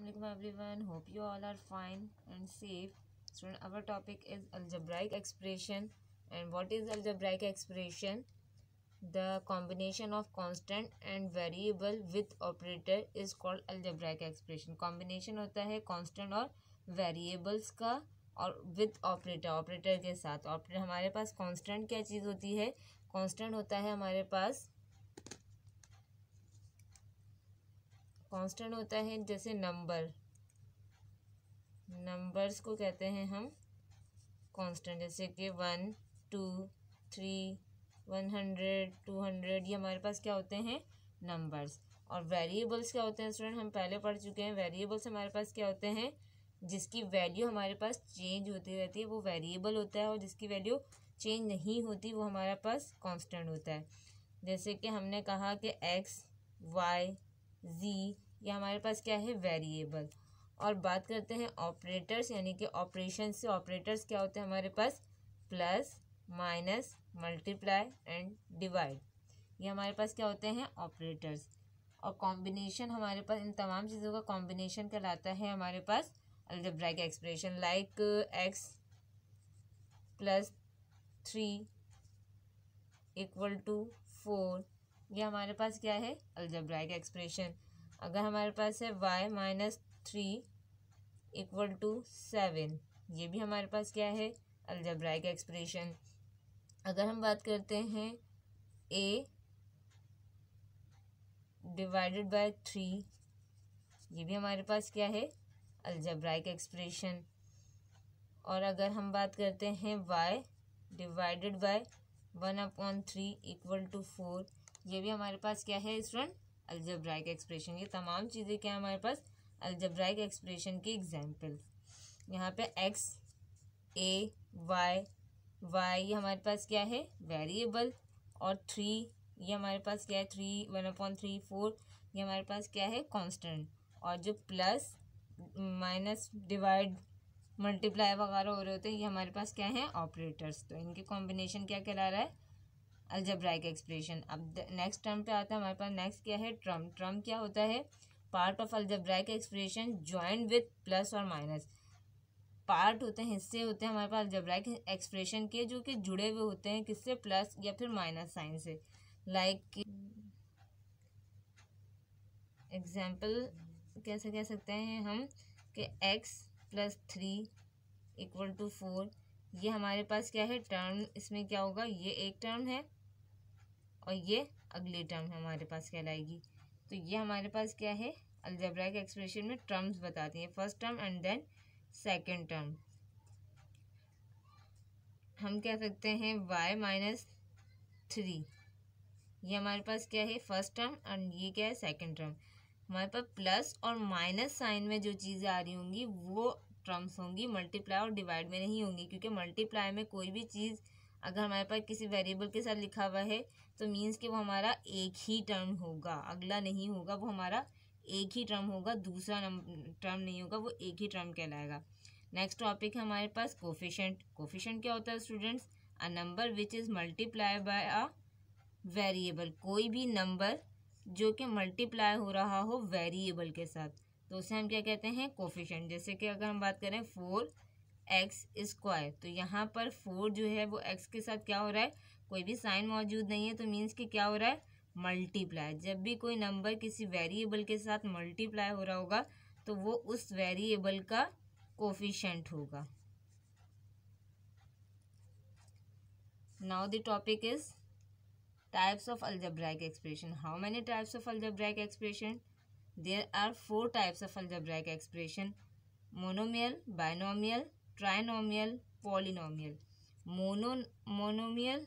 Assalamualaikum everyone. Hope you all are fine and safe. Student, our topic is algebraic expression. And what is algebraic expression? The combination of constant and variable with operator is called algebraic expression. Combination होता है constant और variables का और with operator के साथ. operator हमारे पास constant क्या चीज़ होती है? constant होता है हमारे पास कांस्टेंट होता है जैसे नंबर्स को कहते हैं हम कांस्टेंट, जैसे कि 1 2 3 100 200 ये हमारे पास क्या होते हैं? नंबर्स. और वेरिएबल्स क्या होते हैं स्टूडेंट? हम पहले पढ़ चुके हैं. वेरिएबल्स हमारे पास क्या होते हैं? जिसकी वैल्यू हमारे पास चेंज होती रहती है वो वेरिएबल होता है, और जिसकी वैल्यू चेंज नहीं होती वो हमारे पास कांस्टेंट होता है. जैसे कि हमने कहा कि एक्स वाई जी ये हमारे पास क्या है? वेरिएबल. और बात करते हैं ऑपरेटर्स यानी कि ऑपरेशन से. ऑपरेटर्स क्या होते हैं हमारे पास? Plus minus multiply and divide, ये हमारे पास क्या होते हैं? ऑपरेटर्स. और कॉम्बिनेशन हमारे पास इन तमाम चीज़ों का कॉम्बिनेशन कहलाता है हमारे पास algebraic expression. Like x plus 3 equal to 4, ये हमारे पास क्या है? Algebraic expression. अगर हमारे पास है y माइनस 3 इक्वल टू 7, ये भी हमारे पास क्या है? Algebraic expression. अगर हम बात करते हैं a डिवाइडेड बाय 3, ये भी हमारे पास क्या है? Algebraic expression. और अगर हम बात करते हैं y divided by 1/3 equal to 4, ये भी हमारे पास क्या है स्टूडेंट? Algebraic expression. ये तमाम चीज़ें क्या है हमारे पास? अलजेब्राइक एक्सप्रेशन की एग्जाम्पल. यहाँ पे एक्स ए वाई ये हमारे पास क्या है? वेरिएबल. और 3 ये हमारे पास क्या है? 3 1/3 4 ये हमारे पास क्या है? कांस्टेंट. और जो प्लस माइनस डिवाइड मल्टीप्लाई वगैरह हो रहे होते हैं ये हमारे पास क्या है? ऑपरेटर्स. तो इनके कॉम्बिनेशन क्या कहला रहा है? Algebraic expression. अब नेक्स्ट टर्म पे आता है हमारे पास. नेक्स्ट क्या है? टर्म. टर्म क्या होता है? Part of algebraic expression joint with plus और माइनस. पार्ट होते हैं, हिस्से होते हैं हमारे पास अलजेब्राइक एक्सप्रेशन के जो कि जुड़े हुए होते हैं किससे? प्लस या फिर माइनस साइन से. लाइक एग्जाम्पल कैसे कह सकते हैं हम कि x प्लस 3 इक्वल टू 4, ये हमारे पास क्या है? टर्म. इसमें क्या होगा? ये एक टर्म है और ये अगली टर्म हमारे पास कहलाएगी. तो ये हमारे पास क्या है? अलजेब्राइक एक्सप्रेशन में टर्म्स बताती हैं. First term and then second term. हम कह सकते हैं y माइनस 3, ये हमारे पास क्या है? First term. एंड ये क्या है? Second term. हमारे पास प्लस और माइनस साइन में जो चीज़ें आ रही होंगी वो टर्म्स होंगी, मल्टीप्लाई और डिवाइड में नहीं होंगी. क्योंकि मल्टीप्लाई में कोई भी चीज़ अगर हमारे पास किसी वेरिएबल के साथ लिखा हुआ है तो मीन्स कि वो हमारा एक ही टर्म होगा, अगला नहीं होगा. वो हमारा एक ही टर्म होगा, दूसरा टर्म नहीं होगा, वो एक ही टर्म कहलाएगा. नेक्स्ट टॉपिक है हमारे पास कोफिशिएंट. कोफिशिएंट क्या होता है students? A number which is multiply by a variable. कोई भी नंबर जो कि मल्टीप्लाई हो रहा हो वेरिएबल के साथ, तो उसे हम क्या कहते हैं? कोफिशिएंट. जैसे कि अगर हम बात करें 4x², तो यहाँ पर 4 जो है वो x के साथ क्या हो रहा है? कोई भी साइन मौजूद नहीं है, तो मीन्स कि क्या हो रहा है? मल्टीप्लाई. जब भी कोई नंबर किसी वेरिएबल के साथ मल्टीप्लाई हो रहा होगा तो वो उस वेरिएबल का कोफिशिएंट होगा. Now the topic is types of algebraic expression. How many types of algebraic expression? There are 4 types of algebraic expression: monomial, binomial, trinomial, polynomial. Monomial,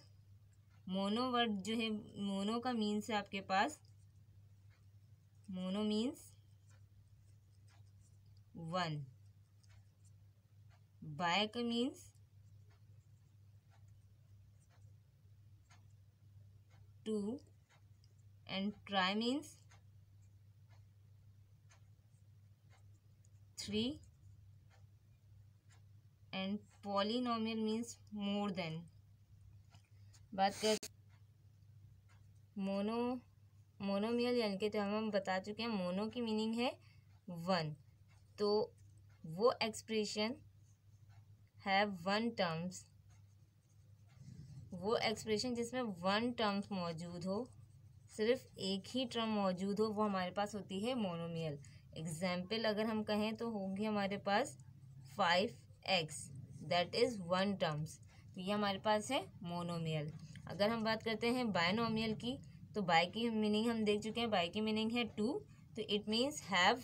mono word जो है, मोनो का मीन्स है आपके पास, mono means 1, bye का means 2, and try means 3, and polynomial means more than. बात कर monomial यानी कि तो हम बता चुके हैं मोनो की मीनिंग है 1, तो वो एक्सप्रेशन हैव वन टर्म्स, वो एक्सप्रेशन जिसमें वन टर्म्स मौजूद हो, सिर्फ एक ही टर्म मौजूद हो, वो हमारे पास होती है मोनोमियल। एग्जाम्पल अगर हम कहें तो होंगे हमारे पास 5x, that is one terms, तो ये हमारे पास है मोनोमियल। अगर हम बात करते हैं बायनोमियल की, तो बाय की मीनिंग हम देख चुके हैं, बाय की मीनिंग है टू, तो it means have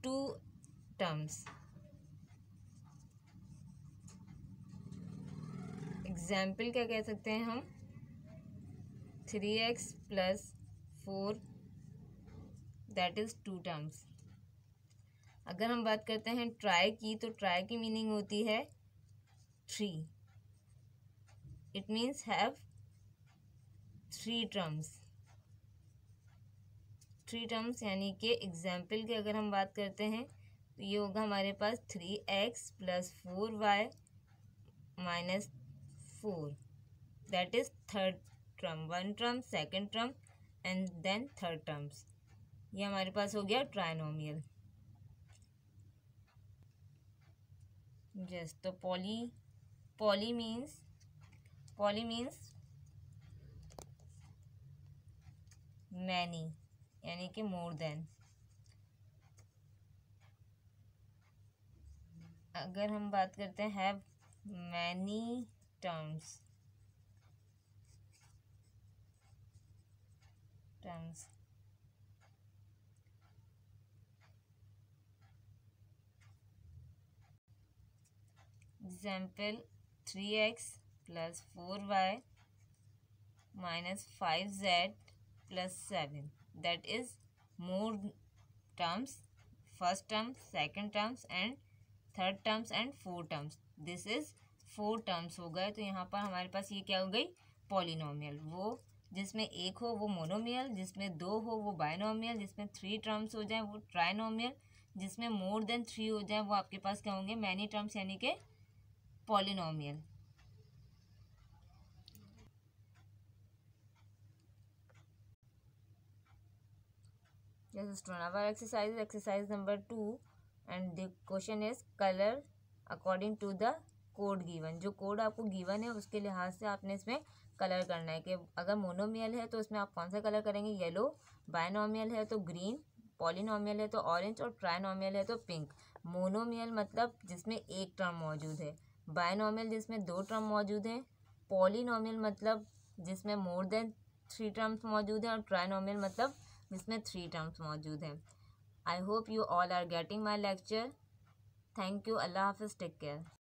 two terms. Example क्या कह सकते हैं हम, 3x + 4, that is to terms. अगर हम बात करते हैं ट्राई की, तो ट्राई की मीनिंग होती है 3, it means have 3 terms, 3 terms. यानी कि एग्जाम्पल की अगर हम बात करते हैं तो ये होगा हमारे पास 3x + 4y - 4, that is third term, one term, second term and then third terms. ये हमारे पास हो गया ट्राइनोमियल। यस, तो पॉली मीन्स मैनी, यानी कि मोर देन। अगर हम बात करते हैं have many terms, example 3x + 4y - 5z + 7, that is more terms, first term, second terms and third terms and four terms, this is 4 terms हो गए। तो यहाँ पर हमारे पास ये क्या हो गई, पॉलिनोमियल। वो जिसमें एक हो वो मोनोमियल, जिसमें 2 हो वो बायनोमियल, जिसमें 3 टर्म्स हो जाए वो ट्राइनोमियल, जिसमें मोर देन 3 हो जाए वो आपके पास क्या होंगे, मैनी टर्म्स, यानी कि polynomial. Yes, student, our exercise number 2 and the question is color according to the code given. जो कोड आपको गिवन है उसके लिहाज से आपने इसमें कलर करना है कि अगर मोनोमियल है तो इसमें आप कौन सा कलर करेंगे, येलो, बायनोमियल है तो ग्रीन, पॉलिनोमियल है तो ऑरेंज और ट्राइनोमियल है तो पिंक। मोनोमियल मतलब जिसमें एक टर्म मौजूद है, बायनोमियल जिसमें 2 टर्म मौजूद हैं, पॉलिनोमियल मतलब जिसमें मोर देन 3 टर्म्स मौजूद हैं, और ट्राइनोमियल मतलब जिसमें 3 टर्म्स मौजूद हैं। I hope you all are getting my lecture. Thank you. अल्लाह हाफिज़। Take care.